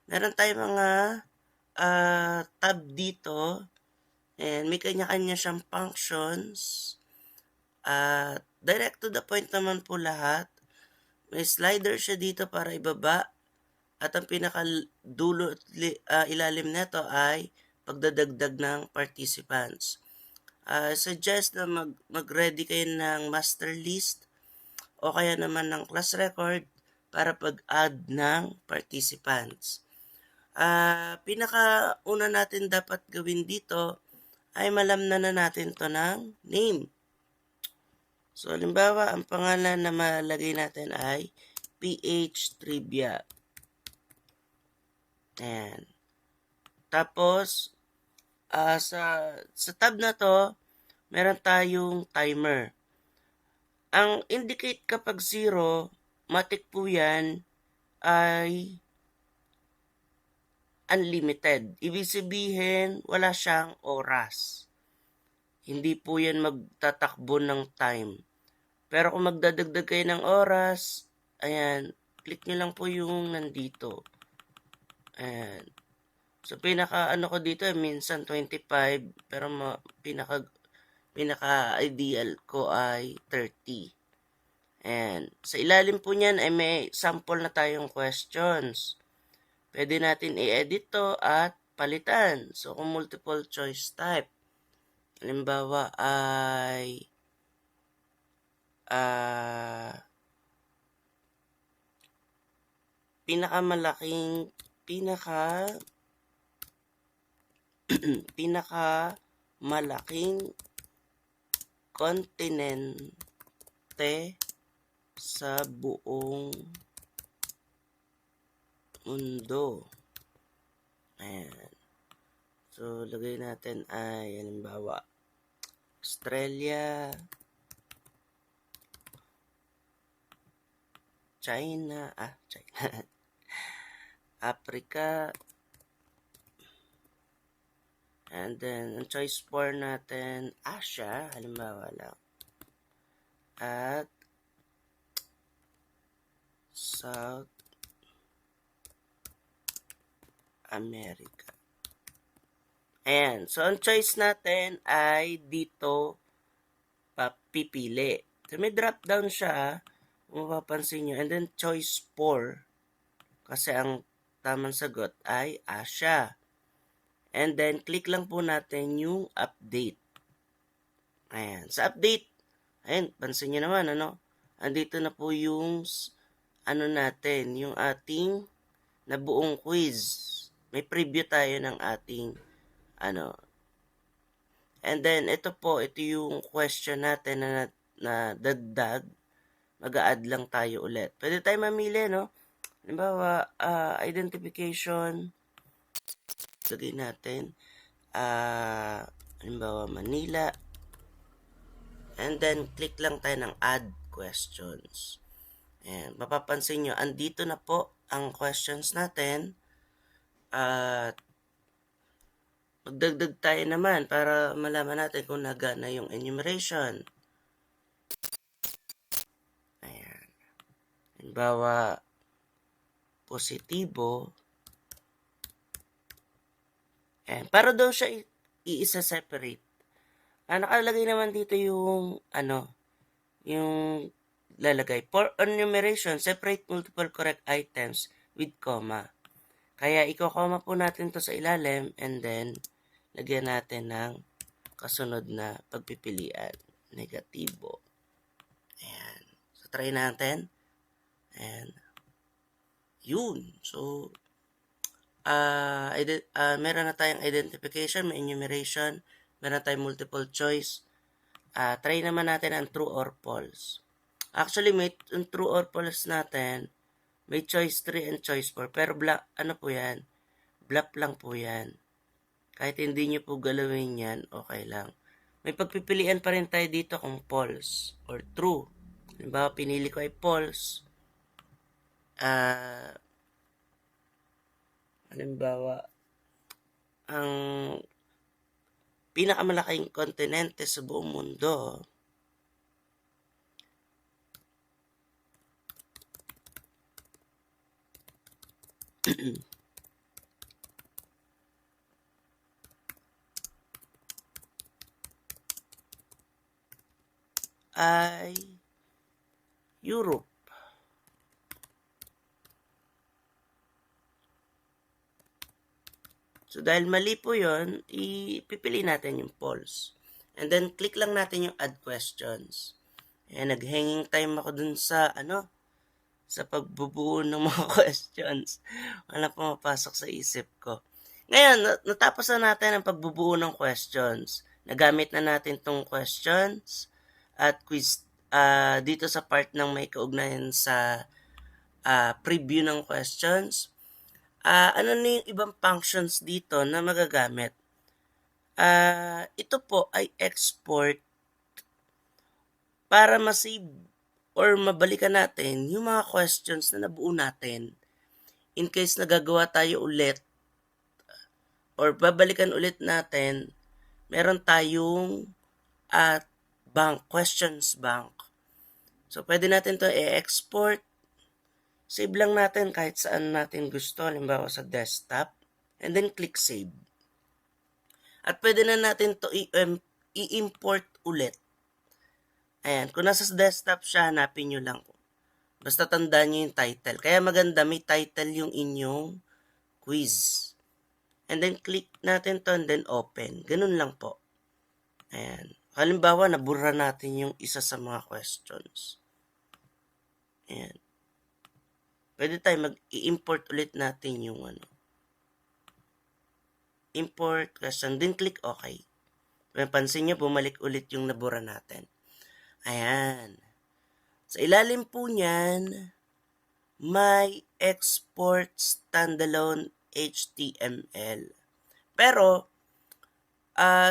Meron tayong mga tab dito. And may kanya-kanya siyang functions. Direct to the point naman po lahat. May slider siya dito para ibaba. At ang pinakadulo ilalim nito ay pagdadagdag ng participants. Suggest na mag-ready kayo ng master list o kaya naman ng class record para pag-add ng participants. Pinakauna natin dapat gawin dito ay malamnan na natin to ng name. So, halimbawa, ang pangalan na malagay natin ay PH Trivia. Ayan. Tapos, sa tab na to, meron tayong timer. Ang indicate kapag 0, matik po yan ay unlimited. Ibig sabihin, wala siyang oras. Hindi po yan magtatakbo ng time. Pero kung magdadagdag kayo ng oras, ayan, click nyo lang po yung nandito. Ayan. So, pinaka ko dito, minsan 25, pero pinaka-ideal ko ay 30. And sa ilalim po niyan ay may sample na tayong questions. Pwede natin i-edit to at palitan. So, kung multiple choice type, halimbawa ay pinakamalaking kontinente sa buong mundo. Ayan. So, lagay natin ay, halimbawa, Australia, China, Africa, and then, ang choice 4 natin, Asia, halimbawa lang, at South America. Ayan. So, ang choice natin ay dito pipili. So, may drop down siya, kung mapapansin nyo. And then, choice 4. Kasi ang tamang sagot ay Asia. And then, click lang po natin yung update. Ayan. Sa update, ayan, pansin nyo naman, andito na po yung, natin, yung ating nabuong quiz. May preview tayo ng ating, And then, ito yung question natin na dagdag. Mag-a-add lang tayo ulit. Pwede tayo mamili, Halimbawa, identification. Lagay natin. Halimbawa, Manila. And then, click lang tayo ng add questions. Ayan. Mapapansin nyo, andito na po ang questions natin. At magdagdag tayo naman para malaman natin kung nagana yung enumeration. Ayan. Halimbawa, positibo. Ayan. Para daw siya iisa separate. Nakalagay naman dito yung yung lalagay. For enumeration, separate multiple correct items with comma. Kaya i-comma po natin to sa ilalim and then lagyan natin ng kasunod na pagpipilian. Negatibo. Ayan. So, try natin. And yun. So, meron na tayong identification, may enumeration, meron na tayong multiple choice. Try naman natin ang true or false. Actually, may true or false natin, may choice 3 and choice 4. Pero po yan? Bluff lang po yan. Kahit hindi nyo po galawin yan, okay lang. May pagpipilian pa rin tayo dito kung false or true. Halimbawa, pinili ko ay false. Halimbawa, ang pinakamalaking kontinente sa buong mundo ay Europe. So, dahil mali po yun, ipipili natin yung false. And then, click lang natin yung add questions. Ayan, nag-hanging time ako dun sa, sa pagbubuo ng mga questions. Wala pumapasok sa isip ko. Ngayon, natapos na natin ang pagbubuo ng questions. Nagamit na natin tong questions at quiz dito sa part ng may kaugnayan sa preview ng questions. Ano na yung ibang functions dito na magagamit? Ito po ay export para ma-save or mabalikan natin yung mga questions na nabuo natin in case nagagawa tayo ulit or babalikan ulit natin, meron tayong questions bank. So, pwede natin to i-export. Save lang natin kahit saan natin gusto, halimbawa sa desktop, and then click save. At pwede na natin to i-import ulit. Ayan, kung nasa desktop siya, hanapin nyo lang. Basta tandaan nyo yung title. Kaya maganda, may title yung inyong quiz. And then click natin to and then open. Ganun lang po. Ayan. Halimbawa, nabura natin yung isa sa mga questions. Ayan. Pwede tayo mag-i-import ulit natin yung import question, then click OK. Pansin nyo, bumalik ulit yung nabura natin. Ayan. Sa ilalim po niyan, may export standalone HTML. Pero,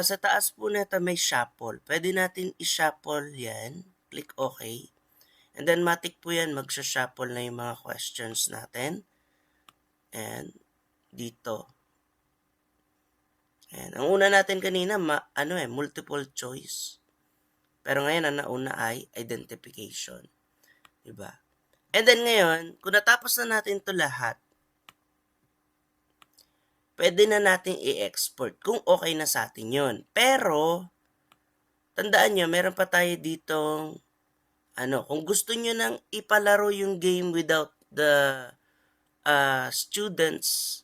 sa taas po nito may shuffle. Pwede natin i-shuffle yan. Click OK. And then, matik po yan, magsha-shuffle na yung mga questions natin. And, dito. And, ang una natin kanina, multiple choice. Pero ngayon, ang nauna ay identification. Diba? And then ngayon, kung natapos na natin to lahat, pwede na natin i-export kung okay na sa atin yun. Pero, tandaan nyo, meron pa tayo ditong kung gusto nyo nang ipalaro yung game without the students,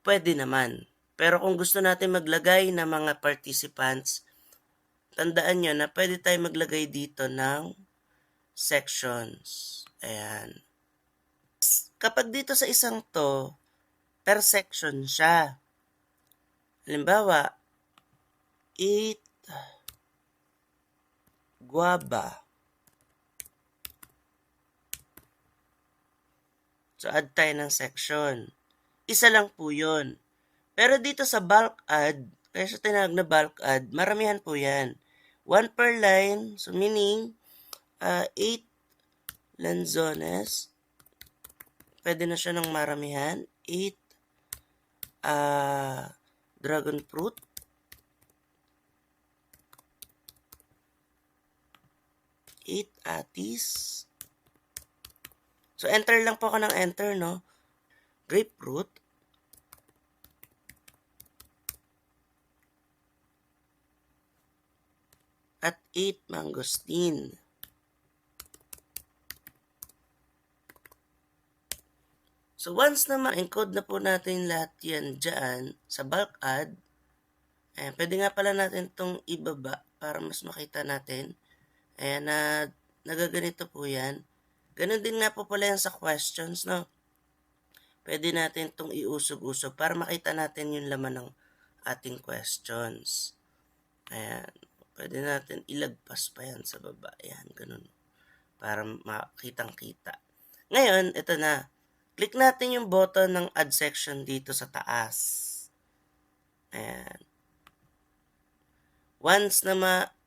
pwede naman. Pero kung gusto natin maglagay ng mga participants, tandaan nyo na pwede tayo maglagay dito ng sections. Ayan. Kapag dito sa isang to, per section siya. Halimbawa, eat guava. So, add tayo ng section. Isa lang po yun. Pero dito sa bulk add, kaya sa tinawag na bulk add, maramihan po yan. 1 per line, so meaning, 8 lanzones. Pwede na siya ng maramihan. 8 dragon fruit. 8 atis. So, enter lang po ako ng enter, no? Grapefruit. At 8 mangosteen. So, once na ma-encode na po natin lahat yan dyan sa bulk add, pwede nga pala natin itong ibaba para mas makita natin. Ayan, nagaganito po yan. Ganon din nga po pala yan sa questions, no? Pwede natin itong iusog-usog para makita natin yung laman ng ating questions. Ayan. Pwede natin ilagpas pa yan sa baba. Ayan, ganun. Para makitang-kita. Ngayon, ito na. Click natin yung button ng add section dito sa taas. Ayan. Once na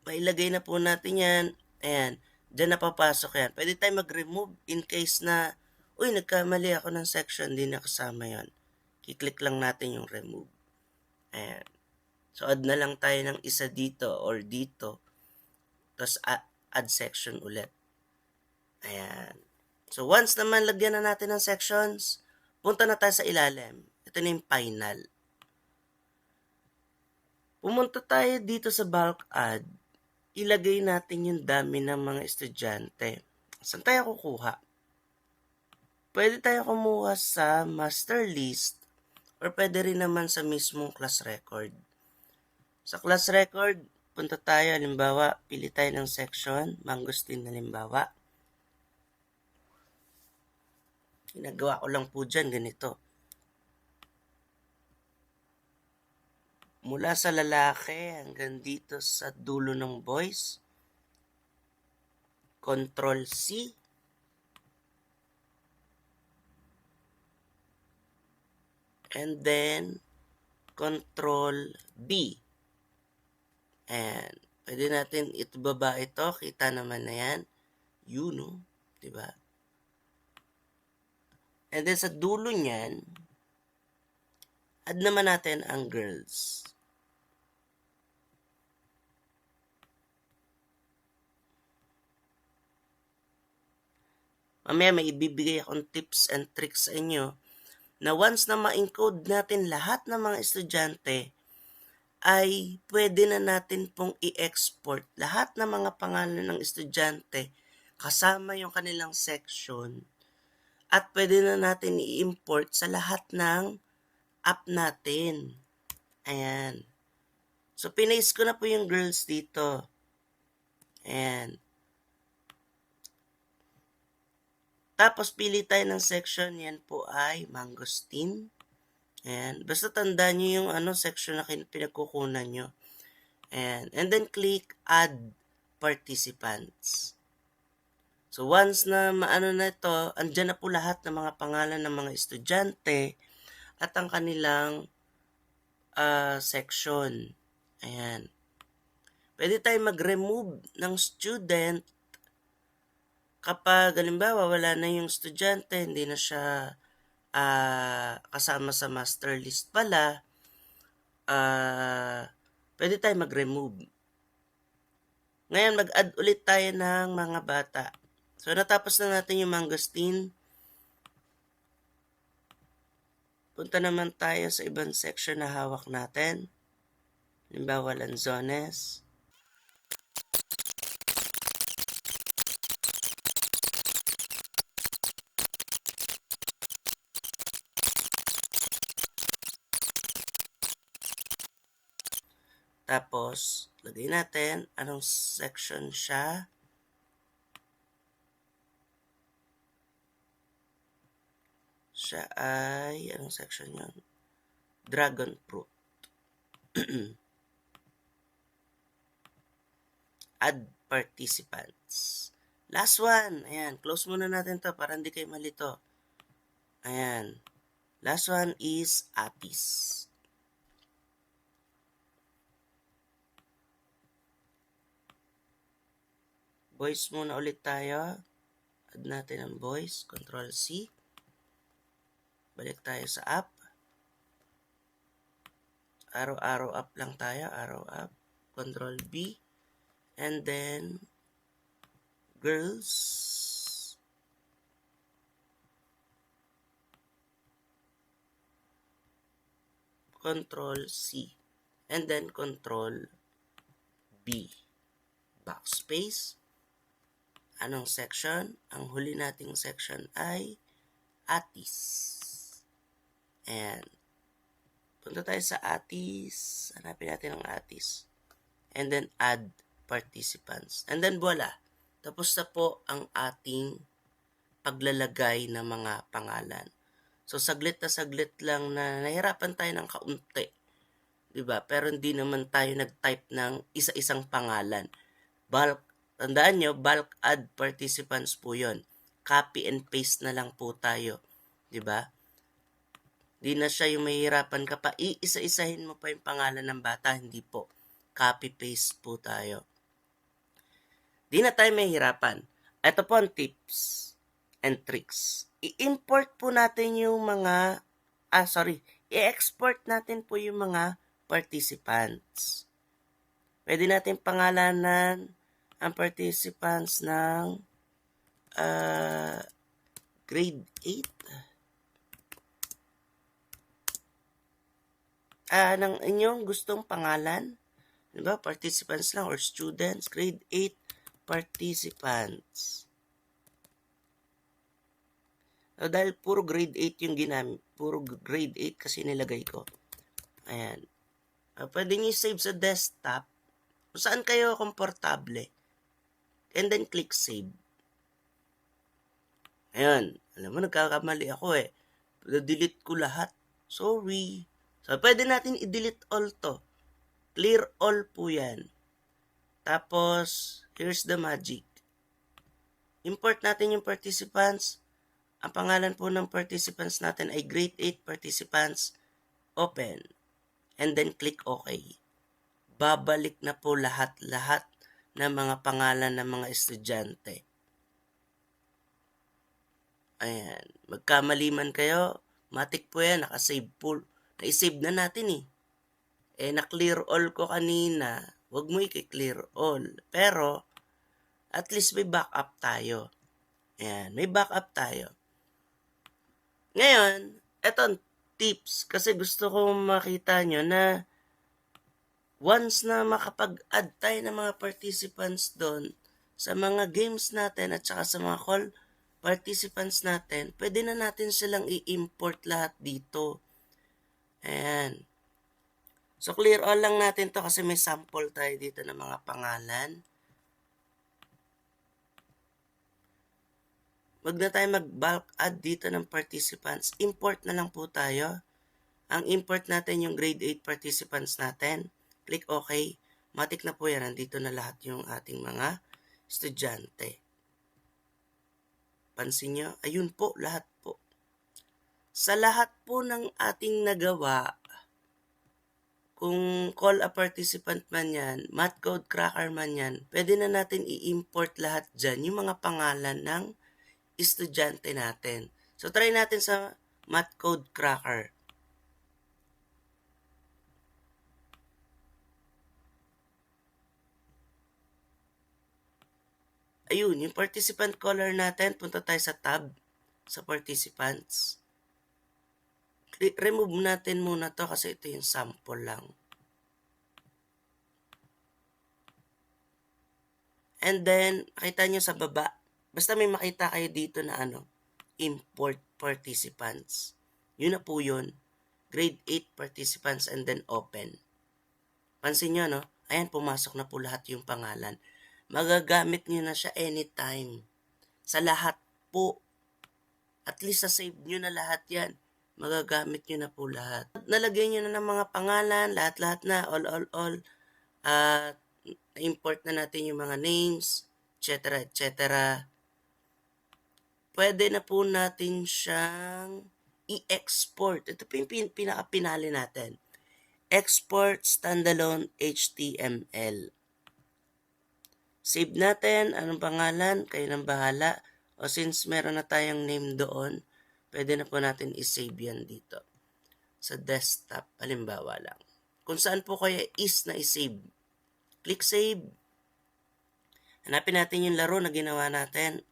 mailagay na po natin yan, ayan, dyan na papasok yan. Pwede tayo mag-remove in case na, nagkamali ako ng section, hindi na kasama yan. Kiklik lang natin yung remove. Ayan. So, add na lang tayo ng isa dito or dito. Tapos, add section ulit. Ayan. So, once naman lagyan na natin ng sections, punta na tayo sa ilalim. Ito na yung final. Pumunta tayo dito sa bulk add. ilagay natin yung dami ng mga estudyante. Saan tayo kukuha? Pwede tayo kumuha sa master list or pwede rin naman sa mismong class record. Sa class record, punta tayo, halimbawa, pili tayo ng section, mangosteen halimbawa. Ginagawa ko lang po dyan, ganito. Mula sa lalaki hanggang dito sa dulo ng boys. Control C. And then, Control B. And, pwede natin itubaba ito. Kita naman na yan. Yun, no? Diba? And then, sa dulo niyan, add naman natin ang girls. Mamaya may ibibigay akong tips and tricks sa inyo na once na ma-encode natin lahat ng mga estudyante, ay pwede na natin pong i-export lahat ng mga pangalan ng estudyante kasama yung kanilang section at pwede na natin i-import sa lahat ng app natin. Ayan. So, pinaste ko na po yung girls dito. Ayan. Tapos, pili tayo ng section. Yan po ay mangosteen. Ayan. Basta tandaan nyo yung section na pinagkukunan nyo. Ayan. And then, click Add Participants. So, once na maano na ito, andyan na po lahat ng mga pangalan ng mga estudyante at ang kanilang section. Ayan. Pwede tayo mag-remove ng student kapag, halimbawa, wala na yung estudyante, hindi na siya kasama sa master list pala, pwede tayo mag-remove. Ngayon, mag-add ulit tayo ng mga bata. So, natapos na natin yung mangosteen. Punta naman tayo sa ibang section na hawak natin. Halimbawa, lanzones. Tapos, lagay natin anong section siya. Siya ay, anong section yun? Dragon fruit. Add participants. Last one. Ayan, close muna natin to para hindi kayo malito. Ayan. Last one is Atis. Voice muna ulit tayo. Add natin ang voice. Control C. Balik tayo sa app. Arrow up lang tayo. Arrow up. Control B. And then, girls. Control C. And then, Control B. Backspace. Anong section? Ang huli nating section ay Atis. And, punta tayo sa Atis. Hanapin natin ang Atis. And then, add participants. And then, voila. Tapos na po ang ating paglalagay ng mga pangalan. So, saglit lang na nahirapan tayo ng kaunti. Diba? Pero hindi naman tayo nag-type ng isa-isang pangalan. Tandaan nyo, bulk add participants po yon. Copy and paste na lang po tayo. Diba? Di na siya yung mahihirapan ka pa. Iisa-isahin mo pa yung pangalan ng bata. Hindi po. Copy-paste po tayo. Di na tayo mahihirapan. Ito po ang tips and tricks. I-import po natin yung mga, i-export natin po yung mga participants. Pwede natin pangalanan ang participants ng grade 8. Ng inyong gustong pangalan. Diba? Participants lang or students. Grade 8 participants. So, dahil puro grade 8 yung ginamit. Puro grade 8 kasi nilagay ko. Ayan. Pwede nyo save sa desktop. Kung saan kayo komportable. And then click save. Ayan. Alam mo, nagkakamali ako eh. Delete ko lahat. Sorry. So, pwede natin i-delete all to. Clear all po yan. Tapos, here's the magic. Import natin yung participants. Ang pangalan po ng participants natin ay grade 8 participants. Open. And then click OK. Babalik na po lahat-lahat ng mga pangalan ng mga estudyante. Ayan. Magkamali man kayo, matik po yan, nakasave po. Na-save na natin eh. Na-clear all ko kanina. Huwag mo i-clear all. Pero, at least may backup tayo. Ayan, may backup tayo. Ngayon, eto tips. Kasi gusto ko makita nyo na once na makapag-add tayo ng mga participants doon sa mga games natin at saka sa mga call participants natin, pwede na natin silang i-import lahat dito. Ayan. So, clear all lang natin to kasi may sample tayo dito ng mga pangalan. Wag na tayo mag-bulk add dito ng participants. Import na lang po tayo. Ang import natin yung grade 8 participants natin. Click OK. Matik na po yan. Nandito na lahat yung ating mga estudyante. Pansin nyo? Ayun po, lahat po. Sa lahat po ng ating nagawa, kung call a participant man yan, math code cracker man yan, pwede na natin i-import lahat dyan yung mga pangalan ng estudyante natin. So, try natin sa math code cracker. Ayun, yung participant caller natin, punta tayo sa tab, sa participants. Remove natin muna to kasi ito yung sample lang. And then, makita nyo sa baba, basta may makita kayo dito na import participants. Yun na po yun. Grade 8 participants and then open. Pansin nyo, no? Ayan, pumasok na po lahat yung pangalan. Magagamit nyo na siya anytime. Sa lahat po. At least sa save nyo na lahat yan. Magagamit nyo na po lahat. Nalagay nyo na ng mga pangalan, lahat-lahat na, all. At import na natin yung mga names, etc. Pwede na po natin siyang i-export. Ito po yung pinaka-pinali natin. Export standalone HTML. Save natin. Anong pangalan? Kayo nang bahala. O since meron na tayong name doon, pwede na po natin i-save yan dito. Sa desktop, halimbawa lang. Kung saan po kaya is na i-save. Click save. Hanapin natin yung laro na ginawa natin.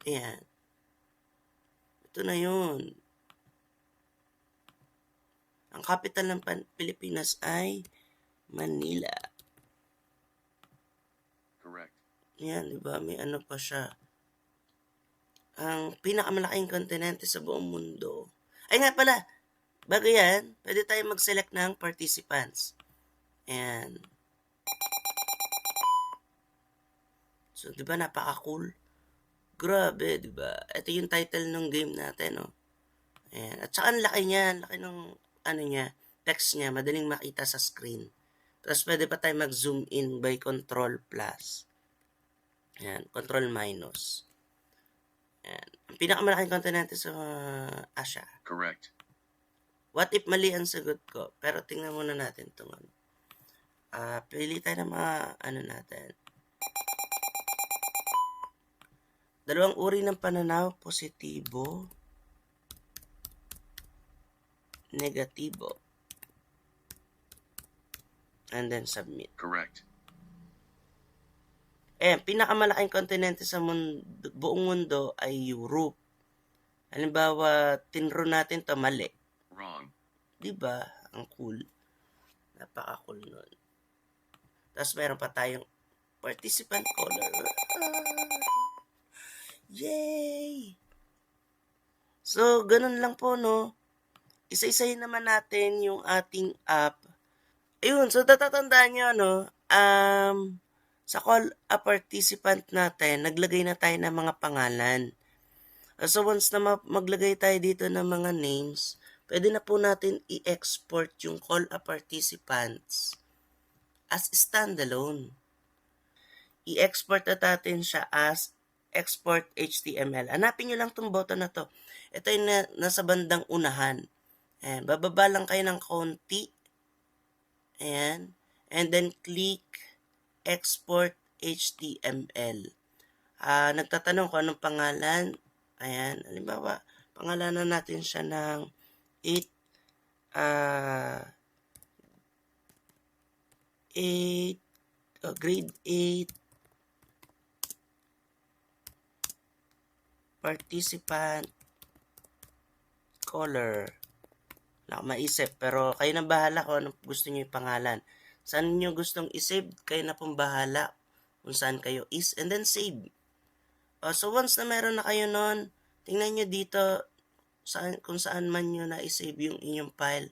Ayan. Ito na yun. Ang capital ng Pilipinas ay Manila. Correct. Yan, di ba? May pa siya. Ang pinakamalaking kontinente sa buong mundo. Ay nga pala, bago yan, pwede tayo mag-select ng participants. Ayan. So, di ba napaka-cool? Grabe, di ba? Ito yung title ng game natin, no? Ayan. At saka ang laki niya, laki ng niya, text niya, madaling makita sa screen. Tapos pwede pa tayo mag-zoom in by control plus. Ayan, control minus. Ayan. Ang pinakamalaking kontinente sa Asia. Correct. What if mali ang sagot ko? Pero tingnan muna natin itong pili tayo ng mga natin. Dalawang uri ng pananaw, positibo, negatibo. And then submit. Correct. Pinakamalaki kontinente sa buong mundo ay Europe. Halimbawa, tinro natin to mali. Wrong. Diba? Ang cool. Napaka-cool nun. Tapos meron pa tayong participant color. Yay! So, ganun lang po, no? Isa-isahin naman natin yung ating app. Ayun, so tatatandaan nyo, no? Sa call a participant natin, naglagay na tayo ng mga pangalan. So once na maglagay tayo dito ng mga names, pwede na po natin i-export yung call a participants as standalone. I-export na natin siya as export HTML. Hanapin nyo lang tong button na to. Ito yung nasa bandang unahan. Ayan, bababa lang kayo ng konti. Ayan. And then click export HTML. Nagtatanong kung anong pangalan. Ayan. Halimbawa, pangalanan natin siya ng 8 grade 8 participant color. Wala akong maisip, pero kayo na bahala kung anong gusto nyo yung pangalan. Saan nyo gustong isave, kayo na pong bahala kung saan kayo is, and then save. So once na meron na kayo nun, tingnan nyo dito kung saan man nyo na-save yung inyong file.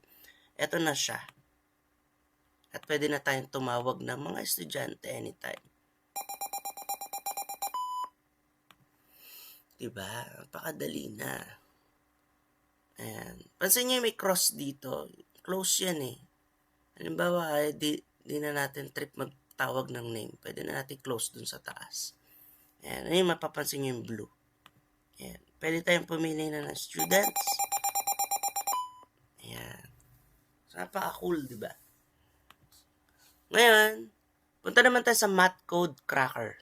Eto na siya. At pwede na tayong tumawag ng mga estudyante anytime. Diba? Napakadali na. Ayan. Pansin nyo may cross dito. Close yan eh. Halimbawa, di na natin trip magtawag ng name. Pwede na natin close dun sa taas. Ayan. Ayun, mapapansin nyo yung blue. Ayan. Pwede tayong pumili na ng students. Ayan. So, napaka-cool, diba? Ngayon, punta naman tayo sa Math Code Cracker.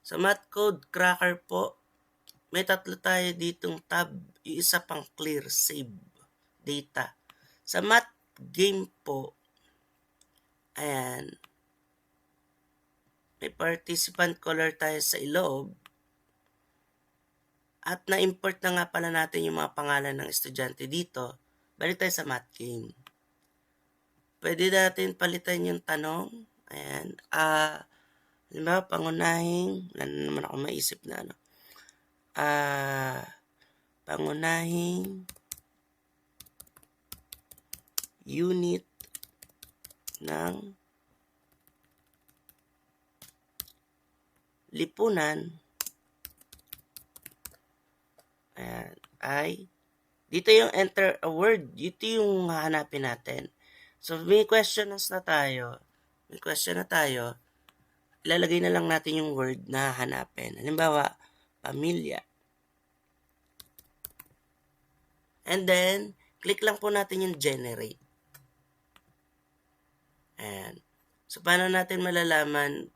Sa Math Code Cracker po, may tatlo tayo ditong tab. Yung isa pang clear, save data. Sa Math Game po, ayan, may participant color tayo sa iloob. At na-import na nga pala natin yung mga pangalan ng estudyante dito. Balik tayo sa Math Game. Pwede natin palitan yung tanong. Ayan. Halimbawa, pangunahing, wala na naman ako maisip na ano. Pangunahing unit ng lipunan ay dito yung enter a word. Dito yung hahanapin natin. So, may question na tayo. Ilalagay na lang natin yung word na hahanapin. Halimbawa, pamilya. And then, click lang po natin yung generate. Ayan. So, paano natin malalaman?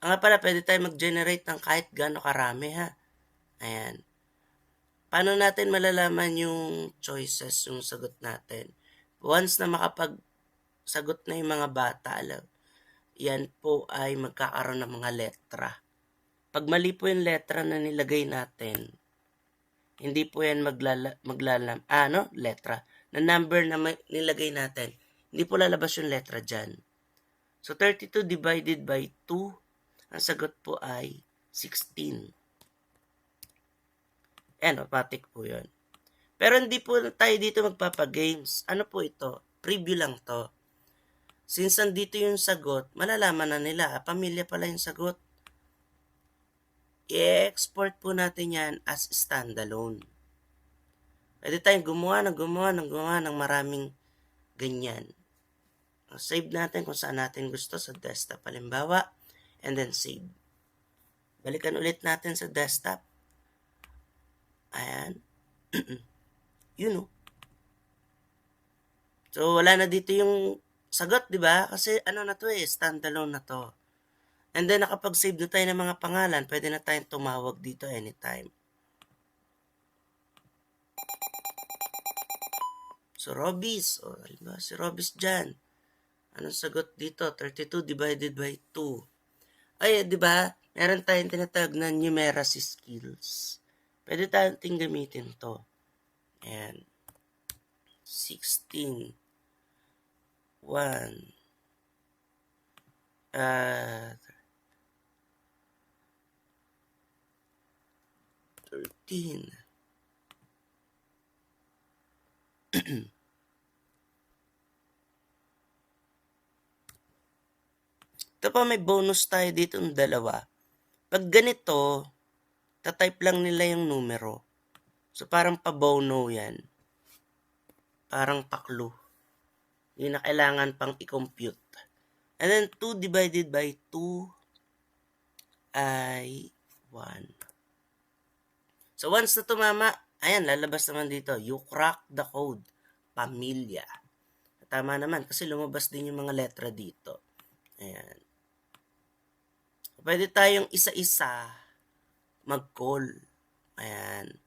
Nga pala, pwede tayo mag-generate ng kahit gaano karami, ha? Ayan. Paano natin malalaman yung choices, yung sagot natin? Once na makapag-sagot na yung mga bata, yan po ay magkakaroon ng mga letra. Pag mali po yung letra na nilagay natin, hindi po yan letra. Na number na nilagay natin, hindi po lalabas yung letra dyan. So, 32 divided by 2, ang sagot po ay 16. Ayan, automatic po yun. Pero hindi po tayo dito magpapagames. Ano po ito? Preview lang to. Since nandito yung sagot, malalaman na nila, pamilya pala yung sagot. I-export po natin yan as standalone. Pwede tayong gumawa ng maraming ganyan. Save natin kung saan natin gusto sa desktop. Halimbawa, and then save. Balikan ulit natin sa desktop. Ayan. Yun know. So, wala na dito yung sagot, di ba? Kasi ano na to standalone na to. And then, nakapag-save na tayo ng mga pangalan, pwede na tayong tumawag dito anytime. So, Robis. Halimbawa, si Robis dyan. Anong sagot dito? 32 divided by 2. Ay, di ba? Meron tayong tinatawag na numeracy skills. Pwede nating gamitin to. Ayan. 16. 1. 13. Ito pa, may bonus tayo dito ng dalawa. Pag ganito, tatype lang nila yung numero. So, parang pa-bono yan. Parang pa-clue. Hindi na kailangan pang i-compute. And then, 2 divided by 2 ay 1. So, once na tumama, ayan, lalabas naman dito. You crack the code. Pamilya. Tama naman kasi lumabas din yung mga letra dito. Ayan. Pwede tayong isa-isa mag-call. Ayan.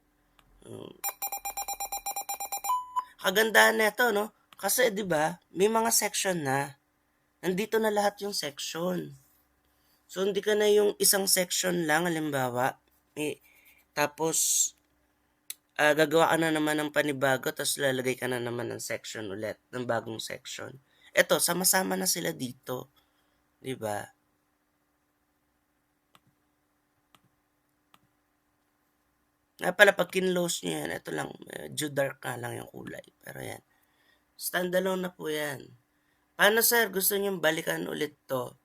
Kagandahan nito, no? Kasi 'di ba, may mga section na. Nandito na lahat yung section. So hindi ka na yung isang section lang, halimbawa, tapos gagawa ka na naman ng panibago, tapos lalagay ka na naman ng section ulit, ng bagong section. Ito, sama-sama na sila dito. 'Di ba? Nga pala, pag kinlose nyo yan, ito lang, medyo dark na lang yung kulay. Pero yan, standalone na po yan. Paano sir, gusto nyo balikan ulit to?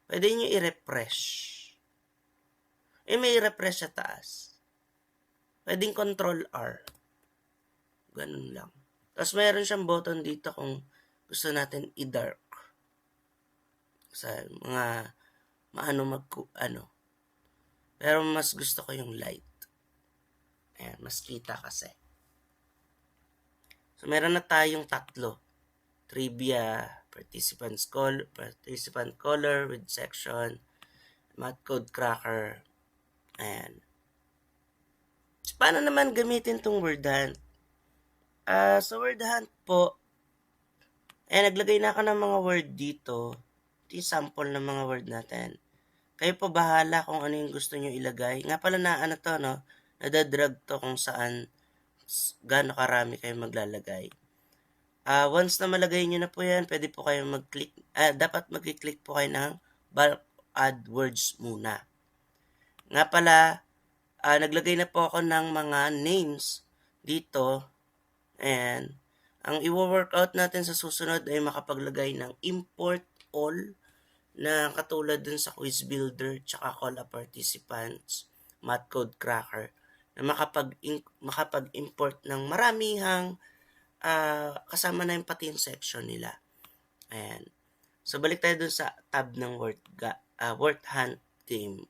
Pwede nyo i-refresh. May i-refresh sa taas. Pwedeng Control R. Ganun lang. Tapos mayroon siyang button dito kung gusto natin i-dark. Sa mga Pero mas gusto ko yung light. Ayan, mas kita kasi. So, meron na tayong tatlo. Trivia, participant color with section, math code cracker. Ayan. So, paano naman gamitin tong word hunt? Sa word hunt po, naglagay na ako ng mga word dito. Ito yung sample ng mga word natin. Kayo po bahala kung ano yung gusto nyo ilagay. Nga pala nadadrag to kung saan gaano karami kayo maglalagay. Once na malagay nyo na po yan, pwede po kayo mag-click. Dapat mag-click po kayo ng bulk add words muna. Nga pala, naglagay na po ako ng mga names dito. And ang i-workout natin sa susunod ay makapaglagay ng import all na katulad dun sa quiz builder tsaka call a participants, math code cracker, na makapag-import ng maramihang kasama na yung pati yung section nila. Ayan. So, balik tayo dun sa tab ng word hunt game.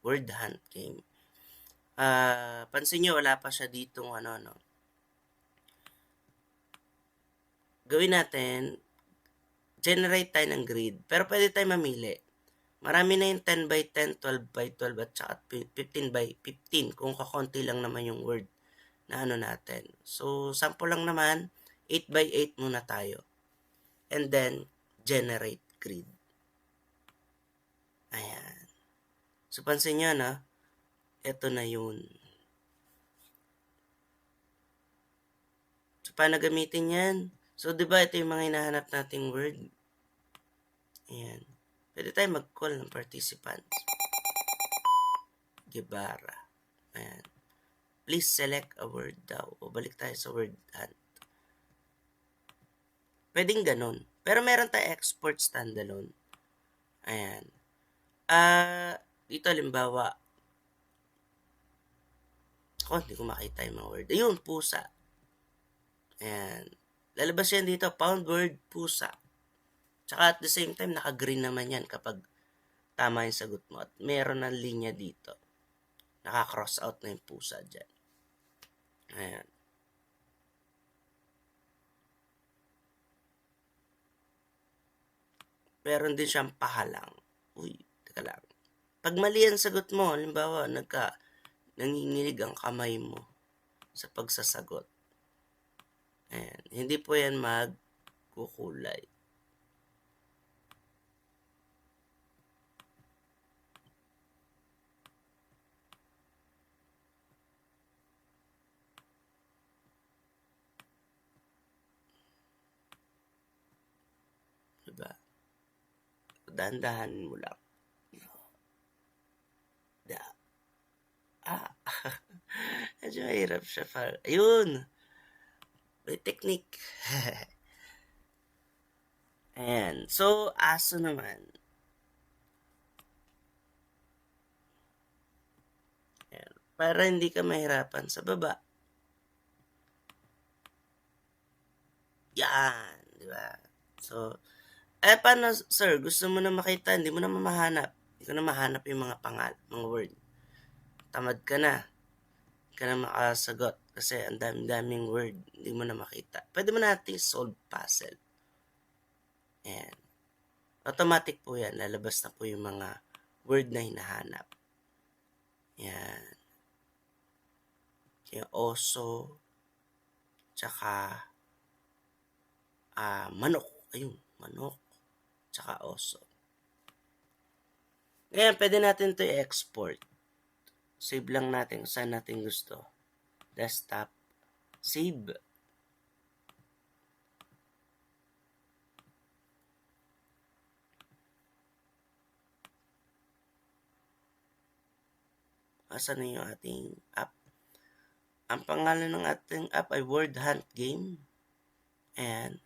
Pansin nyo, wala pa siya ditong Gawin natin, generate tayo ng grid. Pero pwede tayo mamili. Marami na yung 10 by 10, 12 by 12, at saka 15 by 15 kung kakonti lang naman yung word na natin. So, sample lang naman, 8 by 8 muna tayo. And then, generate grid. Ayan. So, pansin nyo ito na yun. So, paano gamitin yan? So, diba ito yung mga hinahanap nating word? Ayan. Pwede tayo mag-call ng participants. Guevara. Ayan. Please select a word daw. O balik tayo sa word hunt. Pwedeng ganun. Pero meron tayo export standalone. Ayan. Dito halimbawa, hindi ko makita yung mga word. Ayun, pusa. Ayan. Lalabas yan dito, pound word, pusa. Tsaka at the same time, naka-green naman yan kapag tama yung sagot mo. At meron ng linya dito. Naka-cross out na yung pusa dyan. Ayan. Meron din siyang pahalang. Uy, teka lang. Pag mali ang sagot mo, halimbawa, nanginginig ang kamay mo sa pagsasagot. Ayan. Hindi po yan magkukulay. dahan-dahanin mo lang. Medyo mahirap siya. Ayun! May technique. Ayan. So, aso naman. Ayan. Para hindi ka mahirapan sa baba. Yan. Di ba? So, paano, sir? Gusto mo na makita, hindi mo na mamahanap. Hindi ko na mahanap yung mga mga word. Tamad ka na. Hindi ka na makasagot. Kasi ang daming word. Hindi mo na makita. Pwede mo natin solve puzzle. Ayan. Automatic po yan. Lalabas na po yung mga word na hinahanap. Yan. Yung oso. Tsaka manok. Ayun. Manok. Tsaka oso. Ngayon, pwede natin ito i-export. Save lang natin kung saan natin gusto. Desktop. Save. Asan na yung ating app? Ang pangalan ng ating app ay Word Hunt Game. And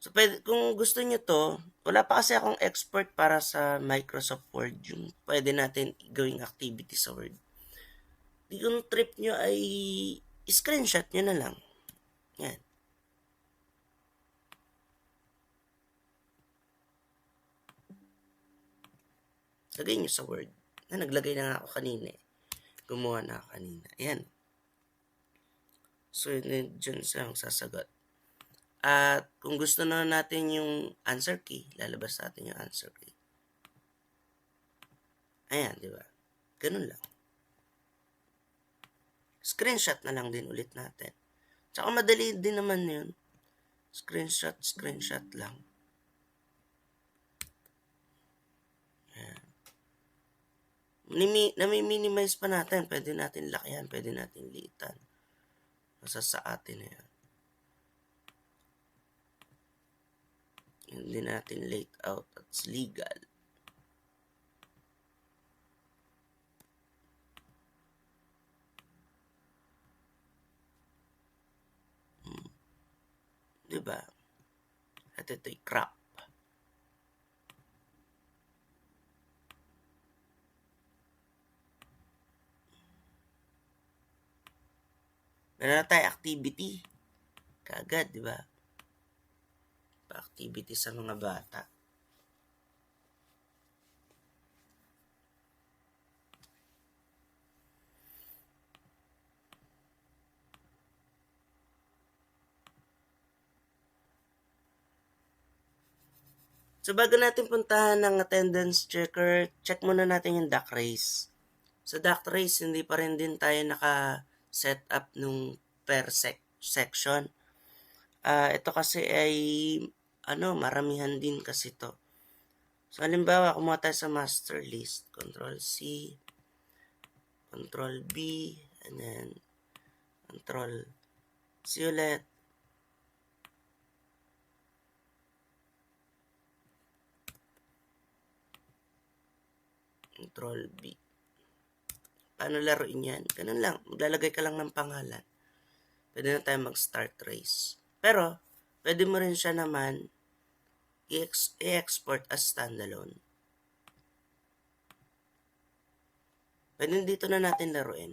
so, kung gusto nyo to, wala pa kasi akong export para sa Microsoft Word yung pwede natin gawing activity sa Word. Kung trip nyo ay screenshot nyo na lang. Yan. Lagay nyo sa Word. Naglagay na nga ako kanina eh. Gumawa na ako kanina. Ayan. So, dyan siya sasagot. At kung gusto na natin yung answer key, lalabas natin yung answer key. Ayan, di ba? Ganun lang. Screenshot na lang din ulit natin. Tsaka madali din naman yun. Screenshot lang. Ayan. Nami-minimize pa natin. Pwede natin lakihan, pwede natin liitan. Nasa sa atin na yan. Hindi natin laid out at legal. Diba? At ito'y crop. Meron na tayo activity. Kagad, di ba? Pa-activity sa mga bata. So, bago natin puntahan ng attendance checker, check muna natin yung duck race. Sa duck race, hindi pa rin din tayo naka-set up nung per section. Ito kasi ay, maramihan din kasi to. So, halimbawa, kumuha tayo sa master list. Control C, Control B, and then Control C ulit. Control B. Paano laruin yan? Ganun lang. Maglalagay ka lang ng pangalan. Pwede na tayo mag-start race. Pero, pwede mo rin siya naman i-export as standalone. Pwede dito na natin laruin.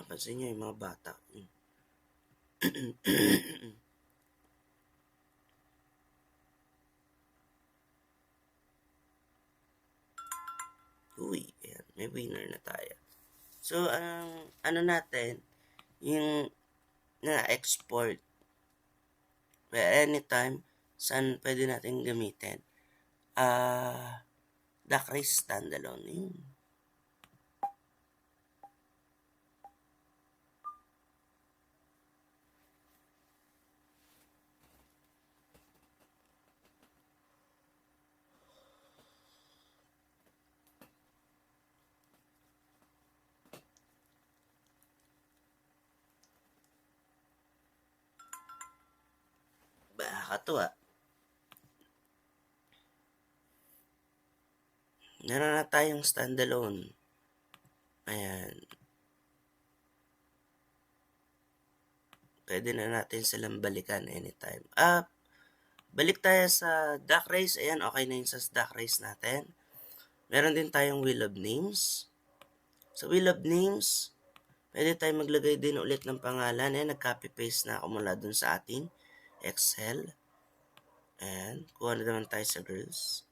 Napansin nyo yung mga bata. Uy, ayan, may winner na tayo. So, ano natin, yung na-export, anytime, saan pwede natin gamitin. Duck race standalone. Yun. Nakakatuwa. Meron na tayong standalone. Ayan. Pwede na natin silang balikan anytime. Balik tayo sa duck race. Ayan, okay na yun sa duck race natin. Meron din tayong wheel of names. Sa wheel of names, pwede tayo maglagay din ulit ng pangalan. Ayan, nag-copy-paste na ako mula dun sa ating Excel. Ayan, kuha na naman tayo sa girls.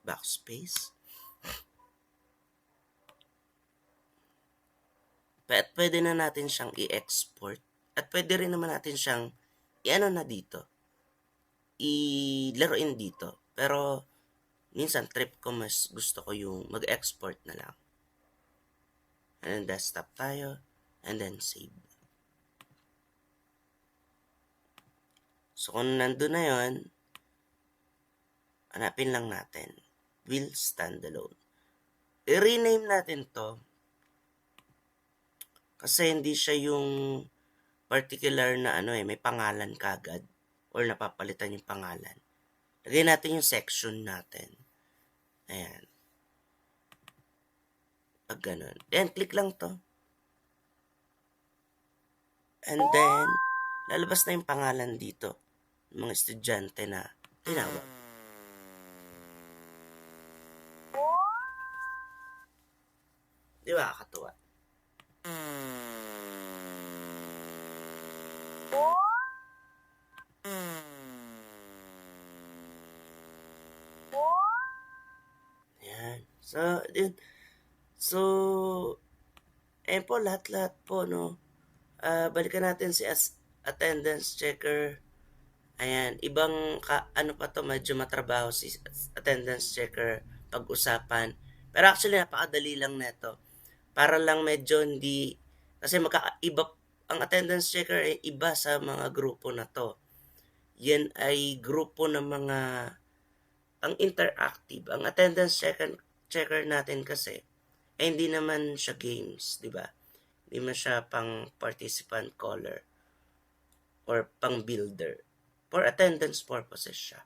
Backspace. At pwede na natin siyang i-export. At pwede rin naman natin siyang i-ano na dito. I-laruin dito. Pero minsan trip ko mas gusto ko yung mag-export na lang. And then desktop tayo. And then save. So kung nandun na yon, hanapin lang natin. Will standalone. I-rename natin to. Kasi hindi siya yung particular na may pangalan kagad. Or napapalitan yung pangalan. Lagay natin yung section natin. Ayan. Pag ganun. Then, click lang to. And then, lalabas na yung pangalan dito. Ng mga estudyante na tinawag. Di ba, kakatuwa? Ayan. So, ayan po, lahat-lahat po, no? Balikan natin si attendance checker. Ayan, ibang ano pa to, medyo matrabaho si attendance checker pag-usapan. Pero actually, napakadali lang neto. Para lang medyo hindi, kasi magkakaiba, ang attendance checker ay iba sa mga grupo na to. Yan ay grupo ng mga ang interactive. Ang attendance checker natin kasi, hindi naman siya games, di ba? Hindi man siya pang participant caller or pang builder. For attendance purposes siya.